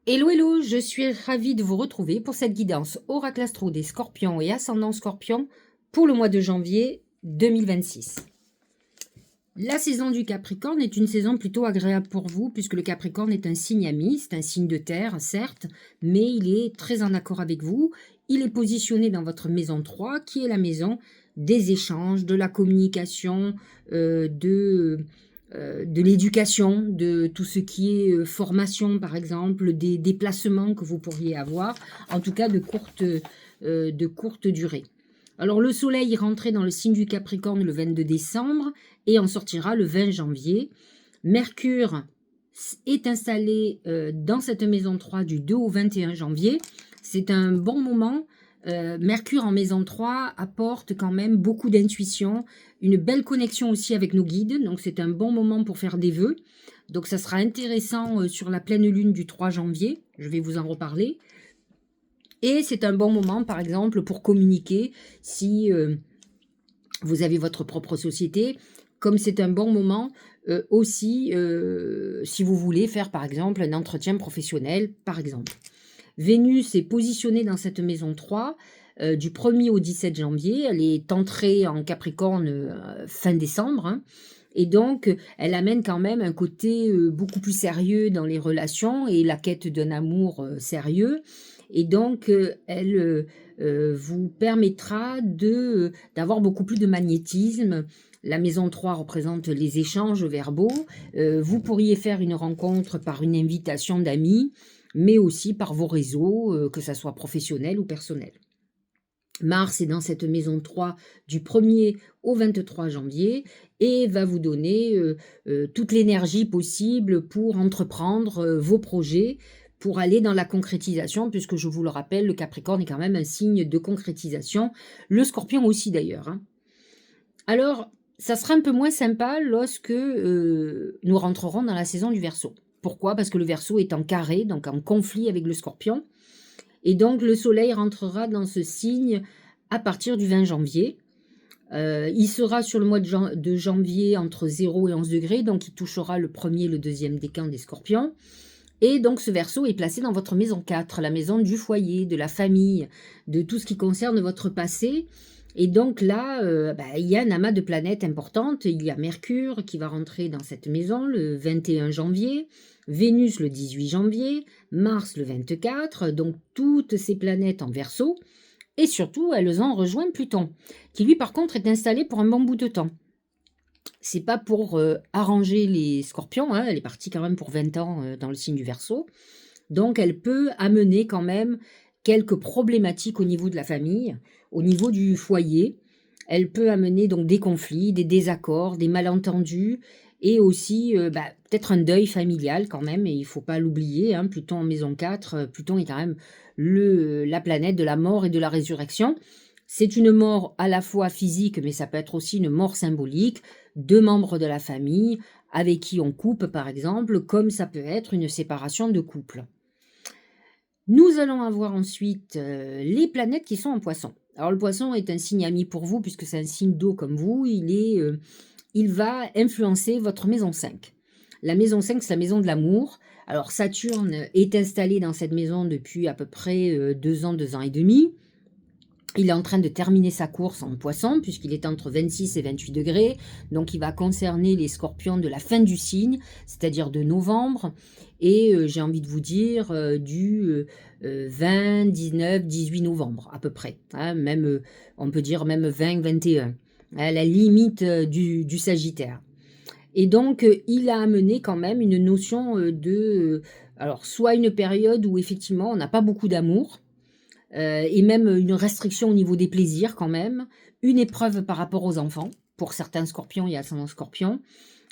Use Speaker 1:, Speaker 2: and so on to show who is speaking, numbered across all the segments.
Speaker 1: Hello, hello, je suis ravie de vous retrouver pour cette guidance Oracle Astro des Scorpions et Ascendant Scorpion pour le mois de janvier 2026. La saison du Capricorne est une saison plutôt agréable pour vous puisque le Capricorne est un signe ami, c'est un signe de terre, certes, mais il est très en accord avec vous. Il est positionné dans votre maison 3 qui est la maison des échanges, de la communication, de l'éducation, de tout ce qui est formation par exemple, des déplacements que vous pourriez avoir, en tout cas de courte durée. Alors le soleil est rentré dans le signe du Capricorne le 22 décembre et en sortira le 20 janvier. Mercure est installé dans cette maison 3 du 2 au 21 janvier. C'est un bon moment. Mercure en maison 3 apporte quand même beaucoup d'intuition, une belle connexion aussi avec nos guides, donc c'est un bon moment pour faire des vœux. Donc ça sera intéressant sur la pleine lune du 3 janvier, je vais vous en reparler. Et c'est un bon moment par exemple pour communiquer si vous avez votre propre société, comme c'est un bon moment aussi si vous voulez faire par exemple un entretien professionnel par exemple. Vénus est positionnée dans cette maison 3 du 1er au 17 janvier. Elle est entrée en Capricorne fin décembre. Hein, et donc, elle amène quand même un côté beaucoup plus sérieux dans les relations et la quête d'un amour sérieux. Et donc, elle vous permettra d'avoir beaucoup plus de magnétisme. La maison 3 représente les échanges verbaux. Vous pourriez faire une rencontre par une invitation d'amis, mais aussi par vos réseaux, que ça soit professionnel ou personnel. Mars est dans cette maison 3 du 1er au 23 janvier et va vous donner toute l'énergie possible pour entreprendre vos projets, pour aller dans la concrétisation, puisque je vous le rappelle, le Capricorne est quand même un signe de concrétisation, le Scorpion aussi d'ailleurs. Hein. Alors, ça sera un peu moins sympa lorsque nous rentrerons dans la saison du Verseau. Pourquoi? Parce que le Verseau est en carré, donc en conflit avec le Scorpion. Et donc, le Soleil rentrera dans ce signe à partir du 20 janvier. Il sera sur le mois de janvier entre 0 et 11 degrés, donc il touchera le premier et le deuxième décan des Scorpions. Et donc, ce Verseau est placé dans votre maison 4, la maison du foyer, de la famille, de tout ce qui concerne votre passé. Et donc là, il y a un amas de planètes importantes. Il y a Mercure qui va rentrer dans cette maison le 21 janvier, Vénus le 18 janvier, Mars le 24, donc toutes ces planètes en Verseau. Et surtout, elles ont rejoint Pluton, qui lui par contre est installé pour un bon bout de temps. C'est pas pour arranger les Scorpions, hein, elle est partie quand même pour 20 ans dans le signe du Verseau. Donc elle peut amener quand même quelques problématiques au niveau de la famille, au niveau du foyer. Elle peut amener donc des conflits, des désaccords, des malentendus et aussi peut-être un deuil familial quand même, et il ne faut pas l'oublier. Hein, Pluton en maison 4, Pluton est quand même la planète de la mort et de la résurrection. C'est une mort à la fois physique, mais ça peut être aussi une mort symbolique de membres de la famille avec qui on coupe par exemple, comme ça peut être une séparation de couple. Nous allons avoir ensuite les planètes qui sont en Poisson. Alors le Poisson est un signe ami pour vous puisque c'est un signe d'eau comme vous. Il va influencer votre maison 5. La maison 5, c'est la maison de l'amour. Alors Saturne est installé dans cette maison depuis à peu près 2 ans, 2 ans et demi. Il est en train de terminer sa course en Poisson, puisqu'il est entre 26 et 28 degrés. Donc, il va concerner les Scorpions de la fin du signe, c'est-à-dire de novembre. Et j'ai envie de vous dire du 20, 19, 18 novembre, à peu près. Hein, même, on peut dire même 20, 21, à la limite du Sagittaire. Et donc, il a amené quand même une notion alors, soit une période où effectivement, on n'a pas beaucoup d'amour, et même une restriction au niveau des plaisirs quand même, une épreuve par rapport aux enfants, pour certains scorpions et ascendants scorpions,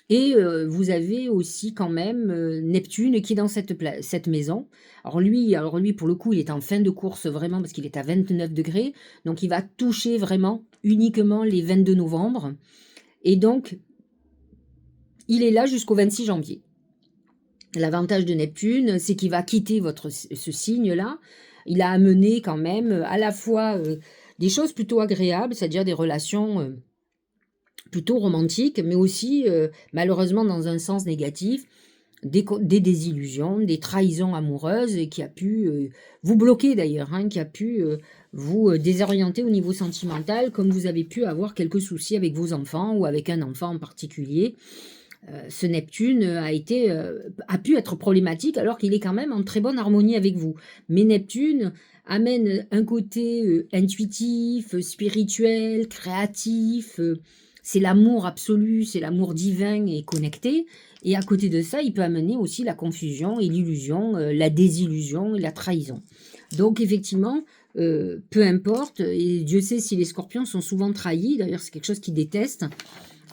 Speaker 1: et vous avez aussi quand même Neptune qui est dans cette maison. Alors lui, pour le coup, il est en fin de course vraiment, parce qu'il est à 29 degrés, donc il va toucher vraiment uniquement les 22 novembre, et donc il est là jusqu'au 26 janvier. L'avantage de Neptune, c'est qu'il va quitter ce signe-là. Il a amené quand même à la fois des choses plutôt agréables, c'est-à-dire des relations plutôt romantiques, mais aussi, malheureusement, dans un sens négatif, des désillusions, des trahisons amoureuses et qui a pu vous bloquer d'ailleurs, hein, qui a pu vous désorienter au niveau sentimental, comme vous avez pu avoir quelques soucis avec vos enfants ou avec un enfant en particulier. Ce Neptune a pu être problématique alors qu'il est quand même en très bonne harmonie avec vous. Mais Neptune amène un côté intuitif, spirituel, créatif. C'est l'amour absolu, c'est l'amour divin et connecté. Et à côté de ça, il peut amener aussi la confusion et l'illusion, la désillusion et la trahison. Donc effectivement, peu importe, et Dieu sait si les scorpions sont souvent trahis, d'ailleurs c'est quelque chose qu'ils détestent,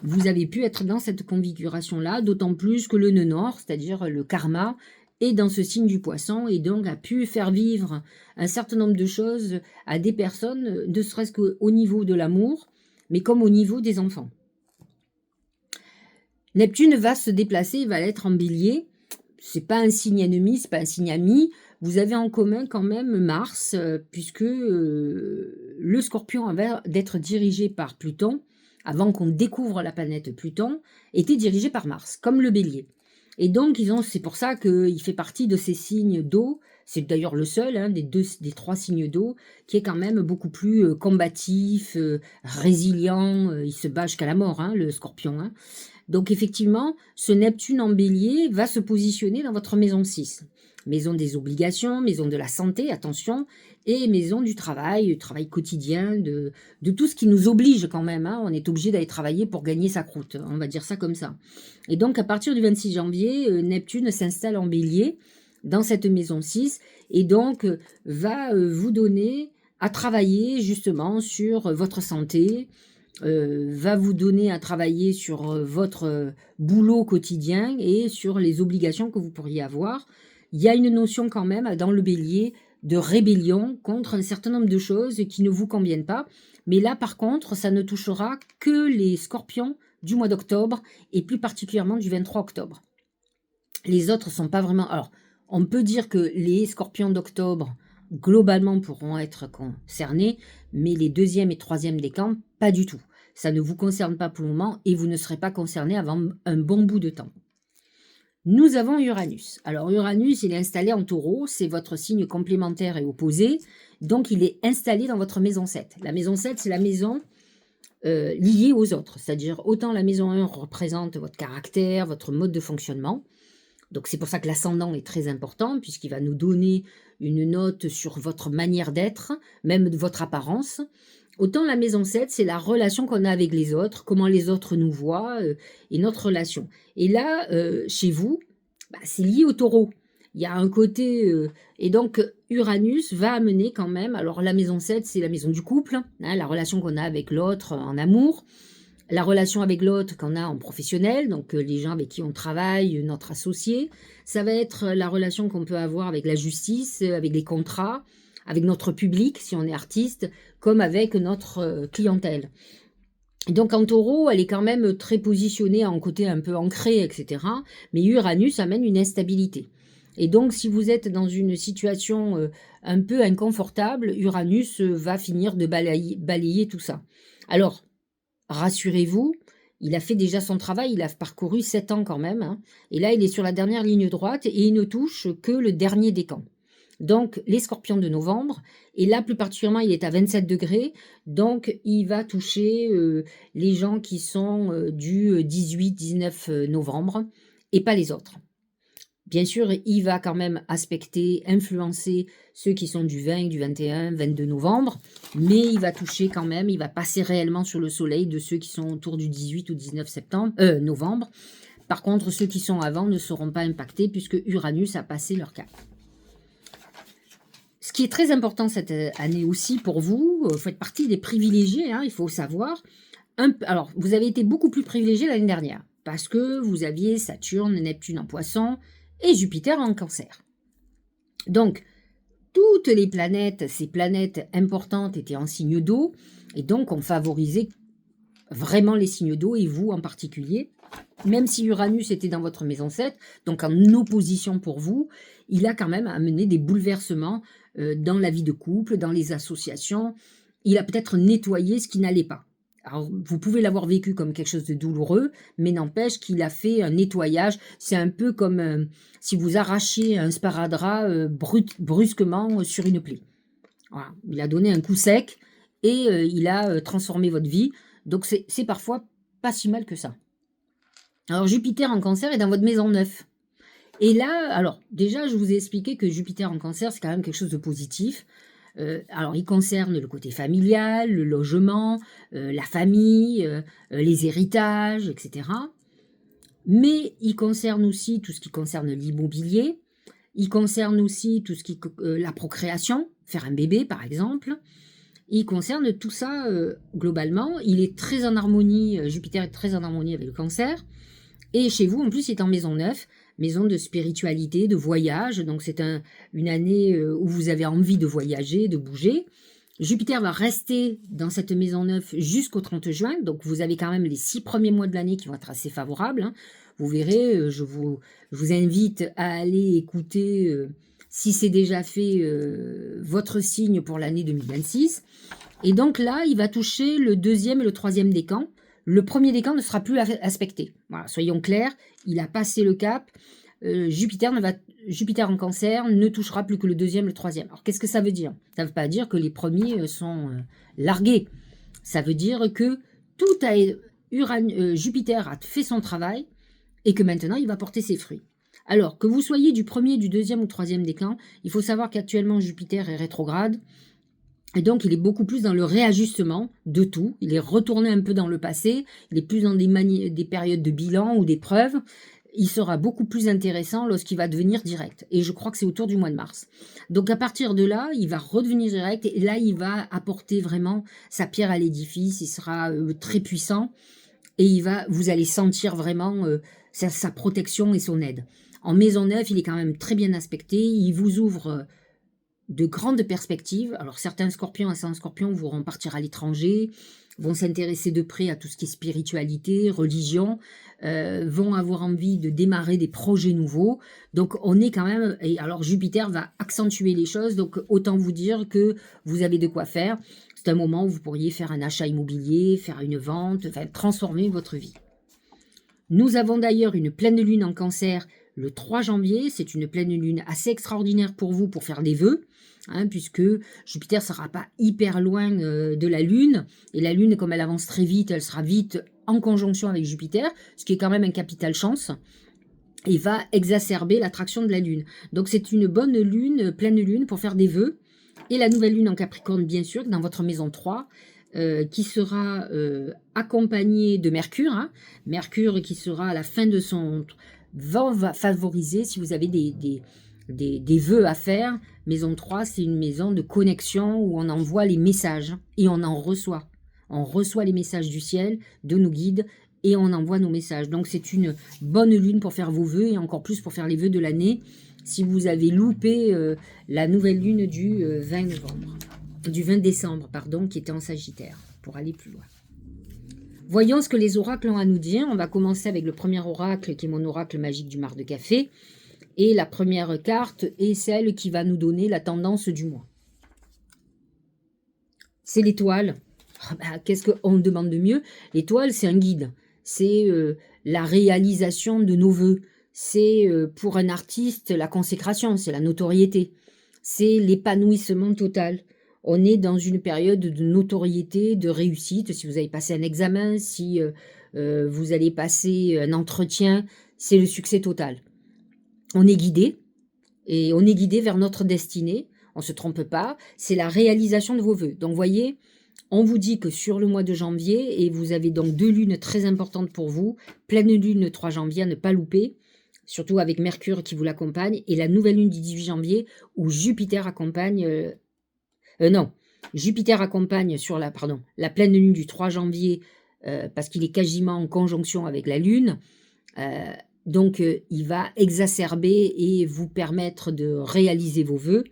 Speaker 1: vous avez pu être dans cette configuration-là, d'autant plus que le nœud nord, c'est-à-dire le karma, est dans ce signe du poisson et donc a pu faire vivre un certain nombre de choses à des personnes, ne serait-ce qu'au niveau de l'amour, mais comme au niveau des enfants. Neptune va se déplacer, il va être en bélier. C'est pas un signe ennemi, c'est pas un signe ami. Vous avez en commun quand même Mars, puisque le scorpion, avant d'être dirigé par Pluton, avant qu'on découvre la planète Pluton, était dirigé par Mars, comme le bélier. Et donc, c'est pour ça qu'il fait partie de ces signes d'eau. C'est d'ailleurs le seul hein, des trois signes d'eau qui est quand même beaucoup plus combatif, résilient. Il se bat jusqu'à la mort, hein, le scorpion. Hein. Donc effectivement, ce Neptune en bélier va se positionner dans votre maison 6. Maison des obligations, maison de la santé, attention, et maison du travail quotidien, de tout ce qui nous oblige quand même. Hein. On est obligé d'aller travailler pour gagner sa croûte, on va dire ça comme ça. Et donc à partir du 26 janvier, Neptune s'installe en bélier dans cette maison 6 et donc va vous donner à travailler justement sur votre santé, va vous donner à travailler sur votre boulot quotidien et sur les obligations que vous pourriez avoir. Il y a une notion quand même dans le bélier de rébellion contre un certain nombre de choses qui ne vous conviennent pas. Mais là, par contre, ça ne touchera que les scorpions du mois d'octobre et plus particulièrement du 23 octobre. Les autres ne sont pas vraiment... Alors, on peut dire que les scorpions d'octobre, globalement, pourront être concernés, mais les 2e et 3e décans, pas du tout. Ça ne vous concerne pas pour le moment et vous ne serez pas concerné avant un bon bout de temps. Nous avons Uranus. Alors Uranus, il est installé en taureau, c'est votre signe complémentaire et opposé, donc il est installé dans votre maison 7. La maison 7, c'est la maison liée aux autres, c'est-à-dire autant la maison 1 représente votre caractère, votre mode de fonctionnement, donc c'est pour ça que l'ascendant est très important, puisqu'il va nous donner une note sur votre manière d'être, même de votre apparence. Autant la maison 7, c'est la relation qu'on a avec les autres, comment les autres nous voient et notre relation. Et là, chez vous, c'est lié au taureau. Il y a un côté... et donc, Uranus va amener quand même... Alors, la maison 7, c'est la maison du couple, hein, la relation qu'on a avec l'autre en amour, la relation avec l'autre qu'on a en professionnel, donc les gens avec qui on travaille, notre associé. Ça va être la relation qu'on peut avoir avec la justice, avec les contrats, avec notre public, si on est artiste, comme avec notre clientèle. Donc en taureau, elle est quand même très positionnée en côté un peu ancré, etc. Mais Uranus amène une instabilité. Et donc si vous êtes dans une situation un peu inconfortable, Uranus va finir de balayer tout ça. Alors, rassurez-vous, il a fait déjà son travail, il a parcouru 7 ans quand même. Hein, et là, il est sur la dernière ligne droite et il ne touche que le dernier décan. Donc, les scorpions de novembre, et là, plus particulièrement, il est à 27 degrés, donc il va toucher les gens qui sont du 18-19 novembre, et pas les autres. Bien sûr, il va quand même aspecter, influencer ceux qui sont du 20, du 21, 22 novembre, mais il va toucher quand même, il va passer réellement sur le soleil de ceux qui sont autour du 18 ou 19 novembre. Par contre, ceux qui sont avant ne seront pas impactés puisque Uranus a passé leur cap. Ce qui est très important cette année aussi pour vous, vous faites partie des privilégiés, hein, il faut savoir. Alors, vous avez été beaucoup plus privilégiés l'année dernière, parce que vous aviez Saturne, Neptune en Poisson et Jupiter en Cancer. Donc, toutes les planètes, ces planètes importantes étaient en signe d'eau, et donc on favorisait vraiment les signes d'eau, et vous en particulier. Même si Uranus était dans votre maison 7, donc en opposition pour vous, il a quand même amené des bouleversements dans la vie de couple, dans les associations. Il a peut-être nettoyé ce qui n'allait pas. Alors, vous pouvez l'avoir vécu comme quelque chose de douloureux, mais n'empêche qu'il a fait un nettoyage. C'est un peu comme si vous arrachiez un sparadrap brusquement sur une plaie. Voilà. Il a donné un coup sec et il a transformé votre vie. Donc, c'est parfois pas si mal que ça. Alors, Jupiter en Cancer est dans votre maison 9. Et là, alors, déjà, je vous ai expliqué que Jupiter en Cancer, c'est quand même quelque chose de positif. Alors, il concerne le côté familial, le logement, la famille, les héritages, etc. Mais il concerne aussi tout ce qui concerne l'immobilier. Il concerne aussi tout ce qui la procréation, faire un bébé, par exemple. Il concerne tout ça globalement. Il est très en harmonie, Jupiter est très en harmonie avec le Cancer. Et chez vous, en plus, il est en maison 9, maison de spiritualité, de voyage. Donc, c'est une année où vous avez envie de voyager, de bouger. Jupiter va rester dans cette maison 9 jusqu'au 30 juin. Donc, vous avez quand même les 6 premiers mois de l'année qui vont être assez favorables. Hein. Vous verrez, je vous invite à aller écouter, si c'est déjà fait, votre signe pour l'année 2026. Et donc là, il va toucher le 2e et le 3e décan. Le 1er décan ne sera plus aspecté. Voilà, soyons clairs, il a passé le cap. Jupiter en Cancer ne touchera plus que le 2e et le 3e. Alors, qu'est-ce que ça veut dire? Ça ne veut pas dire que les premiers sont largués. Ça veut dire que Jupiter a fait son travail et que maintenant, il va porter ses fruits. Alors, que vous soyez du 1er, du 2e ou 3e décan, il faut savoir qu'actuellement, Jupiter est rétrograde. Et donc, il est beaucoup plus dans le réajustement de tout. Il est retourné un peu dans le passé. Il est plus dans des périodes de bilan ou d'épreuves. Il sera beaucoup plus intéressant lorsqu'il va devenir direct. Et je crois que c'est autour du mois de mars. Donc, à partir de là, il va redevenir direct. Et là, il va apporter vraiment sa pierre à l'édifice. Il sera très puissant. Et vous allez sentir vraiment sa protection et son aide. En maison 9, il est quand même très bien aspecté. Il vous ouvre de grandes perspectives. Alors, certains scorpions, ascendants scorpions, vont partir à l'étranger, vont s'intéresser de près à tout ce qui est spiritualité, religion, vont avoir envie de démarrer des projets nouveaux. Donc, on est quand même... Et alors, Jupiter va accentuer les choses, donc autant vous dire que vous avez de quoi faire. C'est un moment où vous pourriez faire un achat immobilier, faire une vente, enfin, transformer votre vie. Nous avons d'ailleurs une pleine lune en Cancer le 3 janvier. C'est une pleine lune assez extraordinaire pour vous pour faire des vœux. Hein, puisque Jupiter ne sera pas hyper loin de la Lune, et la Lune, comme elle avance très vite, elle sera vite en conjonction avec Jupiter, ce qui est quand même un capital chance, et va exacerber l'attraction de la Lune. Donc c'est une bonne lune, pleine lune, pour faire des vœux, et la nouvelle lune en Capricorne, bien sûr, dans votre maison 3, qui sera accompagnée de Mercure, hein. Mercure qui sera à la fin de son... va favoriser, si vous avez des vœux à faire. Maison 3, c'est une maison de connexion où on envoie les messages et on en reçoit. On reçoit les messages du ciel, de nos guides, et on envoie nos messages. Donc c'est une bonne lune pour faire vos vœux, et encore plus pour faire les vœux de l'année, si vous avez loupé la nouvelle lune du 20 décembre, pardon, qui était en Sagittaire, pour aller plus loin. Voyons ce que les oracles ont à nous dire. On va commencer avec le premier oracle, qui est mon oracle magique du mar de café. Et la première carte est celle qui va nous donner la tendance du mois. C'est l'étoile. Oh bah, qu'est-ce qu'on demande de mieux? L'étoile, c'est un guide. C'est la réalisation de nos vœux. C'est pour un artiste la consécration, c'est la notoriété. C'est l'épanouissement total. On est dans une période de notoriété, de réussite. Si vous avez passé un examen, si vous allez passer un entretien, c'est le succès total. On est guidé, et on est guidé vers notre destinée. On ne se trompe pas, c'est la réalisation de vos vœux. Donc, vous voyez, on vous dit que sur le mois de janvier, et vous avez donc 2 lunes très importantes pour vous, pleine lune le 3 janvier à ne pas louper, surtout avec Mercure qui vous l'accompagne, et la nouvelle lune du 18 janvier où Jupiter accompagne... Jupiter accompagne sur la pleine lune du 3 janvier parce qu'il est quasiment en conjonction avec la lune. Donc, il va exacerber et vous permettre de réaliser vos vœux.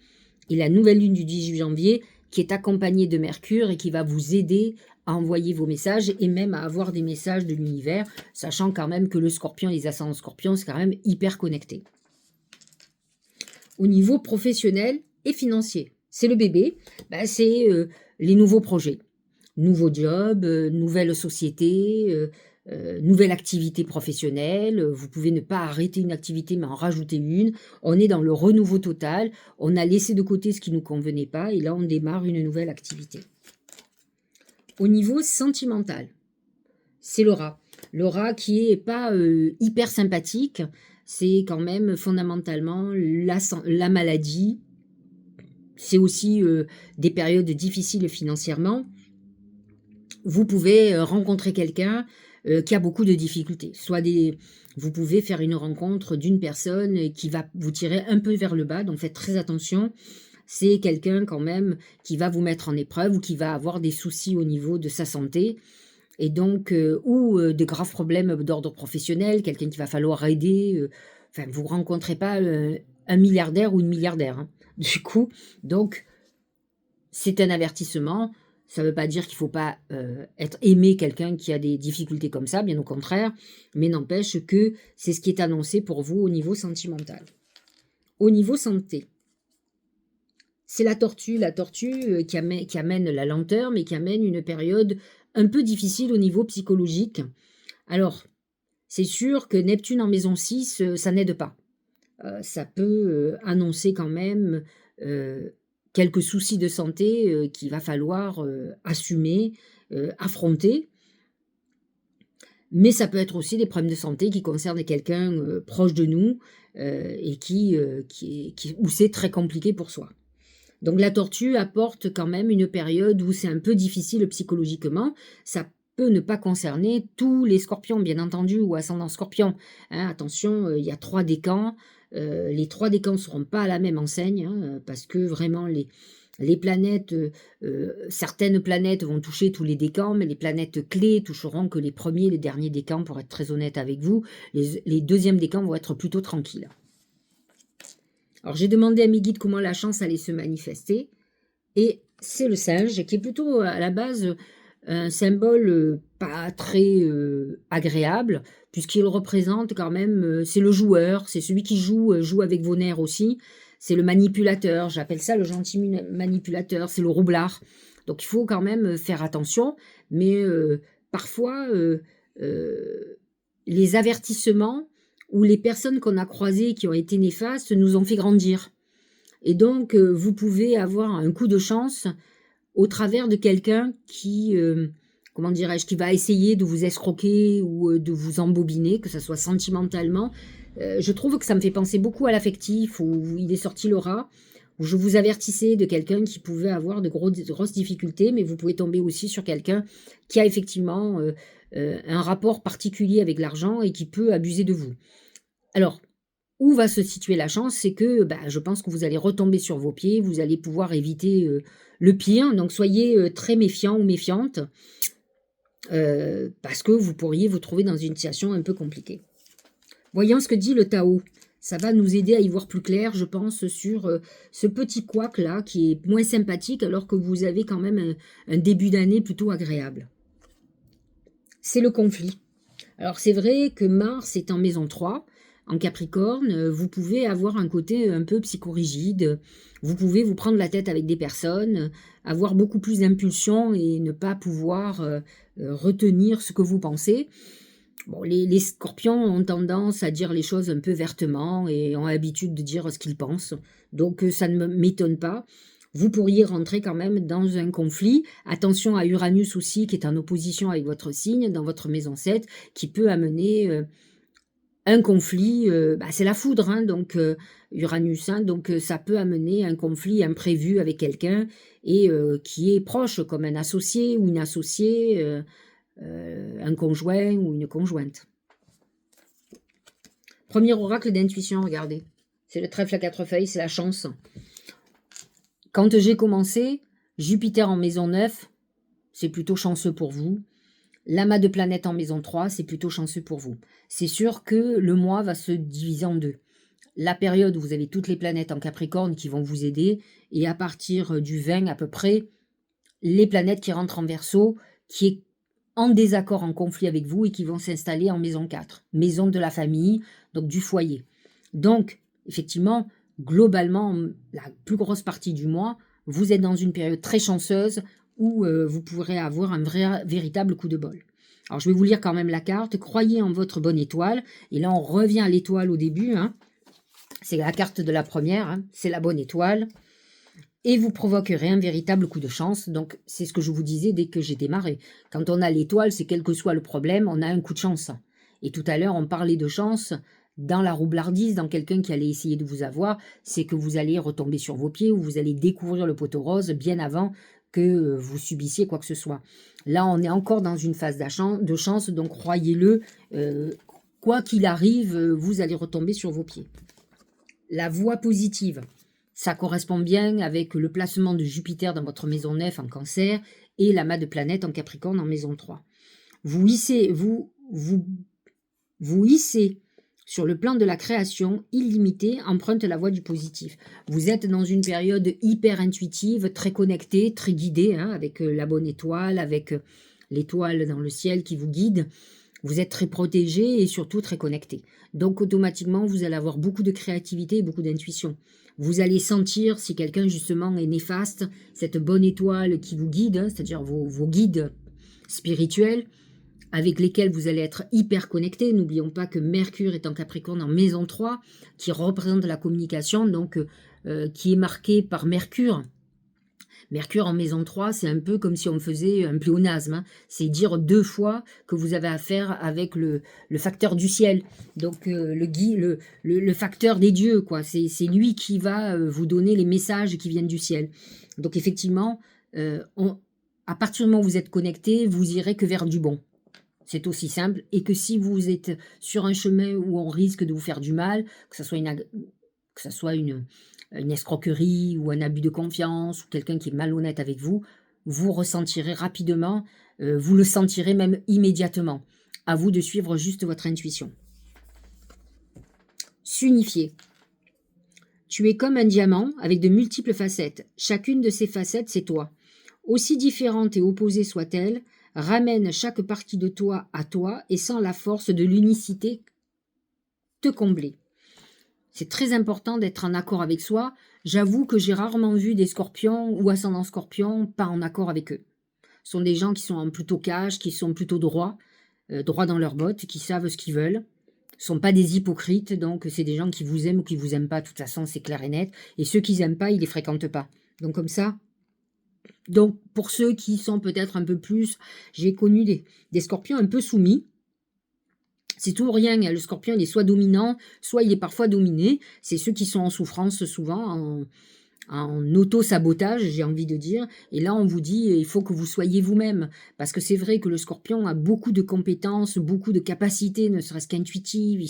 Speaker 1: Et la nouvelle lune du 18 janvier, qui est accompagnée de Mercure et qui va vous aider à envoyer vos messages et même à avoir des messages de l'univers, sachant quand même que le scorpion et les ascendants scorpions, c'est quand même hyper connecté. Au niveau professionnel et financier, c'est le bébé, c'est les nouveaux projets. nouveau job, nouvelle société, nouvelle activité professionnelle. Vous pouvez ne pas arrêter une activité, mais en rajouter une. On est dans le renouveau total. On a laissé de côté ce qui ne nous convenait pas et là, on démarre une nouvelle activité. Au niveau sentimental, c'est le rat. Le rat qui est pas hyper sympathique, c'est quand même fondamentalement la maladie. C'est aussi des périodes difficiles financièrement. Vous pouvez rencontrer quelqu'un qui a beaucoup de difficultés. Vous pouvez faire une rencontre d'une personne qui va vous tirer un peu vers le bas, donc faites très attention. C'est quelqu'un quand même qui va vous mettre en épreuve ou qui va avoir des soucis au niveau de sa santé. Et donc, ou de graves problèmes d'ordre professionnel, quelqu'un qu'il va falloir aider. Enfin, vous ne rencontrez pas un milliardaire ou une milliardaire, hein, du coup. Donc, c'est un avertissement. Ça ne veut pas dire qu'il ne faut pas être aimé quelqu'un qui a des difficultés comme ça, bien au contraire. Mais n'empêche que c'est ce qui est annoncé pour vous au niveau sentimental. Au niveau santé, c'est la tortue qui amène la lenteur, mais qui amène une période un peu difficile au niveau psychologique. Alors, c'est sûr que Neptune en maison 6, ça n'aide pas. Ça peut annoncer quand même quelques soucis de santé qu'il va falloir assumer, affronter. Mais ça peut être aussi des problèmes de santé qui concernent quelqu'un proche de nous et où c'est très compliqué pour soi. Donc la tortue apporte quand même une période où c'est un peu difficile psychologiquement. Ça peut ne pas concerner tous les scorpions, bien entendu, ou ascendant scorpion. Hein, attention, il y a 3 décans. Les 3 décans ne seront pas à la même enseigne, hein, parce que vraiment les planètes, certaines planètes vont toucher tous les décans, mais les planètes clés toucheront que les premiers et les derniers décans, pour être très honnête avec vous. Les deuxièmes décans vont être plutôt tranquilles. Alors, j'ai demandé à mes guides comment la chance allait se manifester. Et c'est le singe, qui est plutôt à la base un symbole pas très agréable, puisqu'il représente quand même, c'est le joueur, c'est celui qui joue avec vos nerfs aussi. C'est le manipulateur, j'appelle ça le gentil manipulateur, c'est le roublard. Donc, il faut quand même faire attention, mais parfois, les avertissements où les personnes qu'on a croisées qui ont été néfastes nous ont fait grandir. Et donc, vous pouvez avoir un coup de chance au travers de quelqu'un qui, comment dirais-je, qui va essayer de vous escroquer ou de vous embobiner, que ce soit sentimentalement. Je trouve que ça me fait penser beaucoup à l'affectif, où il est sorti le rat, où je vous avertissais de quelqu'un qui pouvait avoir de grosses difficultés, mais vous pouvez tomber aussi sur quelqu'un qui a effectivement un rapport particulier avec l'argent et qui peut abuser de vous. Alors, où va se situer la chance? C'est que je pense que vous allez retomber sur vos pieds, vous allez pouvoir éviter le pire, donc soyez très méfiants ou méfiantes, parce que vous pourriez vous trouver dans une situation un peu compliquée. Voyons ce que dit le Tao. Ça va nous aider à y voir plus clair, je pense, sur ce petit couac-là qui est moins sympathique alors que vous avez quand même un début d'année plutôt agréable. C'est le conflit. Alors c'est vrai que Mars est en maison 3, en Capricorne, vous pouvez avoir un côté un peu psychorigide, vous pouvez vous prendre la tête avec des personnes, avoir beaucoup plus d'impulsion et ne pas pouvoir retenir ce que vous pensez. Bon, les scorpions ont tendance à dire les choses un peu vertement et ont l'habitude de dire ce qu'ils pensent, donc ça ne m'étonne pas. Vous pourriez rentrer quand même dans un conflit. Attention à Uranus aussi, qui est en opposition avec votre signe, dans votre maison 7, qui peut amener un conflit. C'est la foudre, hein, donc Uranus, hein, donc ça peut amener un conflit imprévu avec quelqu'un et qui est proche, comme un associé ou une associée, un conjoint ou une conjointe. Premier oracle d'intuition, regardez. C'est le trèfle à 4 feuilles, c'est la chance. Quand j'ai commencé, Jupiter en maison 9, c'est plutôt chanceux pour vous. L'amas de planètes en maison 3, c'est plutôt chanceux pour vous. C'est sûr que le mois va se diviser en deux. La période où vous avez toutes les planètes en Capricorne qui vont vous aider, et à partir du 20 à peu près, les planètes qui rentrent en Verseau, qui est en désaccord, en conflit avec vous et qui vont s'installer en maison 4, maison de la famille, donc du foyer. Donc, effectivement, globalement, la plus grosse partie du mois, vous êtes dans une période très chanceuse où vous pourrez avoir un véritable coup de bol. Alors, je vais vous lire quand même la carte. Croyez en votre bonne étoile. Et là, on revient à l'étoile au début. Hein. C'est la carte de la première. Hein. C'est la bonne étoile. Et vous provoquerez un véritable coup de chance. Donc, c'est ce que je vous disais dès que j'ai démarré. Quand on a l'étoile, c'est quel que soit le problème, on a un coup de chance. Et tout à l'heure, on parlait de chance dans la roublardise, dans quelqu'un qui allait essayer de vous avoir. C'est que vous allez retomber sur vos pieds ou vous allez découvrir le poteau rose bien avant que vous subissiez quoi que ce soit. Là, on est encore dans une phase de chance, donc croyez-le, quoi qu'il arrive, vous allez retomber sur vos pieds. La voie positive, ça correspond bien avec le placement de Jupiter dans votre maison 9 en Cancer et l'amas de planètes en Capricorne en maison 3. Vous hissez sur le plan de la création illimitée, emprunte la voie du positif. Vous êtes dans une période hyper intuitive, très connectée, très guidée, hein, avec la bonne étoile, avec l'étoile dans le ciel qui vous guide. Vous êtes très protégé et surtout très connecté. Donc automatiquement, vous allez avoir beaucoup de créativité et beaucoup d'intuition. Vous allez sentir si quelqu'un justement est néfaste, cette bonne étoile qui vous guide, hein, c'est-à-dire vos guides spirituels, avec lesquels vous allez être hyper connectés. N'oublions pas que Mercure est en Capricorne en maison 3, qui représente la communication, donc qui est marqué par Mercure. Mercure en maison 3, c'est un peu comme si on faisait un pléonasme. Hein. C'est dire 2 fois que vous avez affaire avec le facteur du ciel. Donc le facteur des dieux, quoi. C'est lui qui va vous donner les messages qui viennent du ciel. Donc effectivement, à partir du moment où vous êtes connecté, vous irez que vers du bon. C'est aussi simple. Et que si vous êtes sur un chemin où on risque de vous faire du mal, que ce soit une escroquerie ou un abus de confiance ou quelqu'un qui est malhonnête avec vous, vous ressentirez rapidement, vous le sentirez même immédiatement. À vous de suivre juste votre intuition. S'unifier. Tu es comme un diamant avec de multiples facettes. Chacune de ces facettes, c'est toi. Aussi différente et opposée soit-elle, ramène chaque partie de toi à toi et sans la force de l'unicité te combler. C'est très important d'être en accord avec soi. J'avoue que j'ai rarement vu des scorpions ou ascendants scorpions pas en accord avec eux. Ce sont des gens qui sont plutôt cash, qui sont plutôt droits dans leurs bottes, qui savent ce qu'ils veulent. Ce ne sont pas des hypocrites, donc c'est des gens qui vous aiment ou qui ne vous aiment pas. De toute façon, c'est clair et net. Et ceux qui n'aiment pas, ils ne les fréquentent pas. Donc comme ça. Donc pour ceux qui sont peut-être un peu plus... J'ai connu des scorpions un peu soumis. C'est tout ou rien, le scorpion il est soit dominant, soit il est parfois dominé. C'est ceux qui sont en souffrance souvent, en auto-sabotage, j'ai envie de dire. Et là, on vous dit, il faut que vous soyez vous-même. Parce que c'est vrai que le scorpion a beaucoup de compétences, beaucoup de capacités, ne serait-ce qu'intuitives.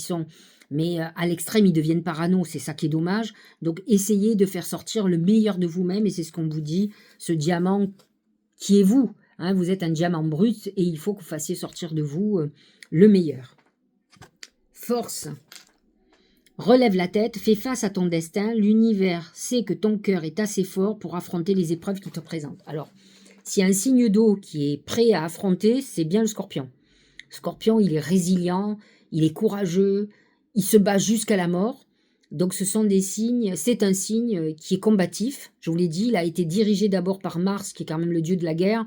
Speaker 1: Mais à l'extrême, ils deviennent parano, c'est ça qui est dommage. Donc, essayez de faire sortir le meilleur de vous-même. Et c'est ce qu'on vous dit, ce diamant qui est vous. Hein, vous êtes un diamant brut et il faut que vous fassiez sortir de vous le meilleur. Force. Relève la tête, fais face à ton destin. L'univers sait que ton cœur est assez fort pour affronter les épreuves qui te présentent. Alors, s'il y a un signe d'eau qui est prêt à affronter, c'est bien le scorpion. Le scorpion, il est résilient, il est courageux, il se bat jusqu'à la mort. Donc, ce sont des signes, c'est un signe qui est combatif. Je vous l'ai dit, il a été dirigé d'abord par Mars, qui est quand même le dieu de la guerre,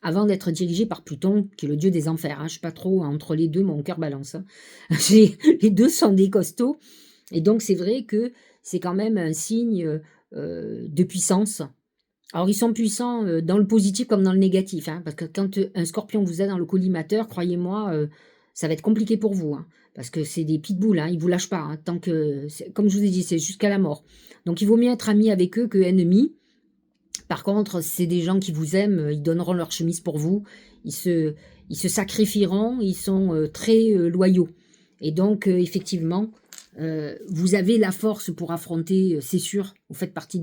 Speaker 1: avant d'être dirigé par Pluton, qui est le dieu des enfers. Je ne suis pas trop entre les deux, mon cœur balance. Les deux sont des costauds. Et donc, c'est vrai que c'est quand même un signe de puissance. Alors, ils sont puissants dans le positif comme dans le négatif. Parce que quand un scorpion vous a dans le collimateur, croyez-moi, ça va être compliqué pour vous. Parce que c'est des pitbulls, ils ne vous lâchent pas. Tant que, comme je vous ai dit, c'est jusqu'à la mort. Donc, il vaut mieux être ami avec eux que ennemi. Par contre, c'est des gens qui vous aiment, ils donneront leur chemise pour vous, ils se sacrifieront, ils sont très loyaux. Et donc, effectivement, vous avez la force pour affronter, c'est sûr, vous faites partie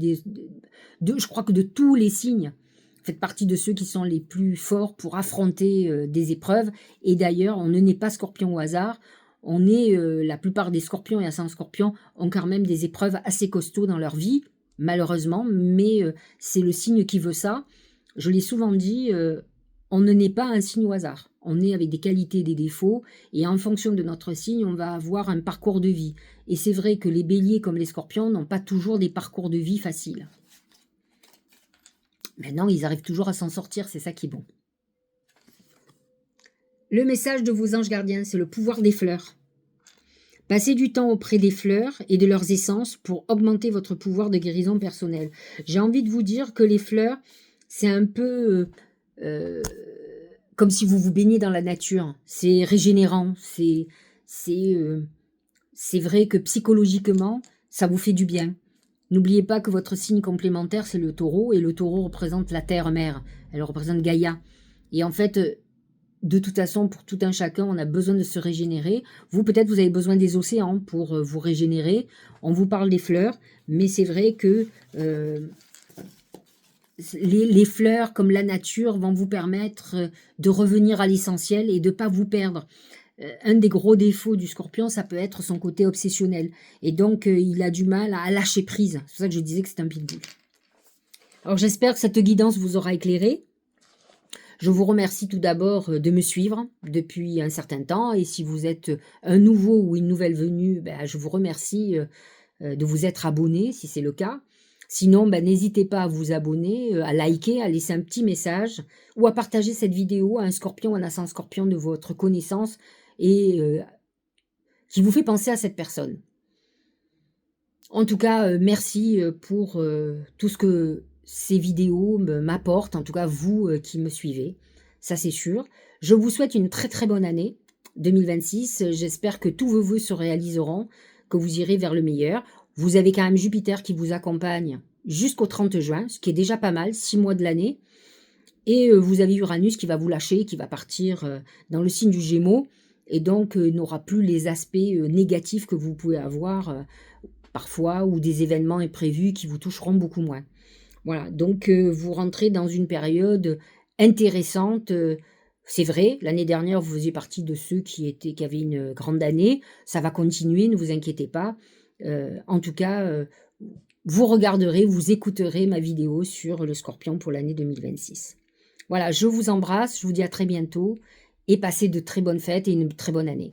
Speaker 1: je crois que de tous les signes, vous faites partie de ceux qui sont les plus forts pour affronter des épreuves. Et d'ailleurs, on ne naît pas scorpion au hasard, la plupart des scorpions et ascendants scorpions ont quand même des épreuves assez costauds dans leur vie, malheureusement, mais c'est le signe qui veut ça. Je l'ai souvent dit, on ne naît pas un signe au hasard. On est avec des qualités et des défauts, et en fonction de notre signe, on va avoir un parcours de vie. Et c'est vrai que les béliers comme les scorpions n'ont pas toujours des parcours de vie faciles. Maintenant, ils arrivent toujours à s'en sortir, c'est ça qui est bon. Le message de vos anges gardiens, c'est le pouvoir des fleurs. Passez du temps auprès des fleurs et de leurs essences pour augmenter votre pouvoir de guérison personnelle. J'ai envie de vous dire que les fleurs, c'est un peu comme si vous vous baignez dans la nature. C'est régénérant, c'est vrai que psychologiquement, ça vous fait du bien. N'oubliez pas que votre signe complémentaire, c'est le taureau, et le taureau représente la terre-mère. Elle représente Gaïa. Et en fait, de toute façon, pour tout un chacun, on a besoin de se régénérer. Vous, peut-être, vous avez besoin des océans pour vous régénérer. On vous parle des fleurs, mais c'est vrai que les fleurs, comme la nature, vont vous permettre de revenir à l'essentiel et de ne pas vous perdre. Un des gros défauts du scorpion, ça peut être son côté obsessionnel. Et donc, il a du mal à lâcher prise. C'est pour ça que je disais que c'est un pitbull. Alors, j'espère que cette guidance vous aura éclairé. Je vous remercie tout d'abord de me suivre depuis un certain temps. Et si vous êtes un nouveau ou une nouvelle venue, ben, je vous remercie de vous être abonné, si c'est le cas. Sinon, ben, n'hésitez pas à vous abonner, à liker, à laisser un petit message ou à partager cette vidéo à un scorpion ou un ascendant scorpion de votre connaissance et qui vous fait penser à cette personne. En tout cas, merci pour tout ce que ces vidéos m'apportent, en tout cas vous qui me suivez, ça c'est sûr. Je vous souhaite une très très bonne année 2026, j'espère que tous vos vœux se réaliseront, que vous irez vers le meilleur. Vous avez quand même Jupiter qui vous accompagne jusqu'au 30 juin, ce qui est déjà pas mal, 6 mois de l'année. Et vous avez Uranus qui va vous lâcher, qui va partir dans le signe du Gémeaux, et donc n'aura plus les aspects négatifs que vous pouvez avoir parfois, ou des événements imprévus qui vous toucheront beaucoup moins. Voilà, donc vous rentrez dans une période intéressante. C'est vrai, l'année dernière, vous faisiez partie de ceux qui avaient une grande année. Ça va continuer, ne vous inquiétez pas. En tout cas, vous regarderez, vous écouterez ma vidéo sur le Scorpion pour l'année 2026. Voilà, je vous embrasse, je vous dis à très bientôt et passez de très bonnes fêtes et une très bonne année.